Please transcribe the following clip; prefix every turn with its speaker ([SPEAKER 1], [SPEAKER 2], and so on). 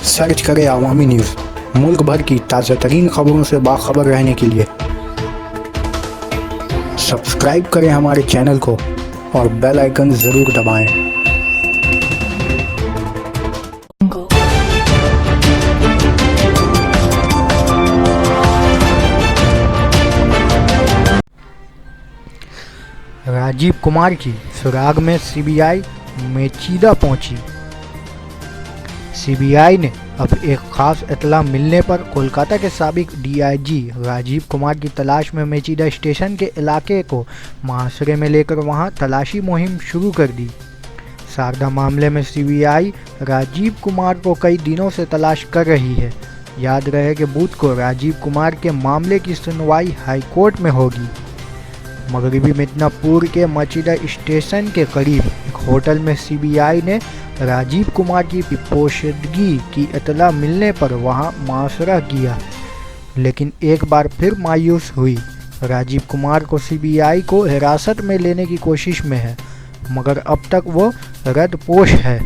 [SPEAKER 1] Search करें अवामी news. मुल्क भर की ताज़ा तरीन खबरों से बाखबर रहने के लिए सब्सक्राइब करें हमारे चैनल को और बेल आइकन ज़रूर दबाएं। राजीव कुमार की सुराग में सीबीआई मेचीदा पहुंची। सीबीआई ने अब एक खास इत्तला मिलने पर कोलकाता के साबिक डीआईजी राजीव कुमार की तलाश में मेचीदा स्टेशन के इलाके को मुहासरे में लेकर वहां तलाशी मुहिम शुरू कर दी। शारदा मामले में सीबीआई राजीव कुमार को कई दिनों से तलाश कर रही है। याद रहे कि बुध को राजीव कुमार के मामले की सुनवाई हाईकोर्ट में होगी। मगरबी मिदनापुर के मचीदा स्टेशन के करीब एक होटल में सीबीआई ने राजीव कुमार की पोशीदगी की इत्तला मिलने पर वहां मुहासरा किया, लेकिन एक बार फिर मायूस हुई। राजीव कुमार को सीबीआई को हिरासत में लेने की कोशिश में है, मगर अब तक वो रदपोश है।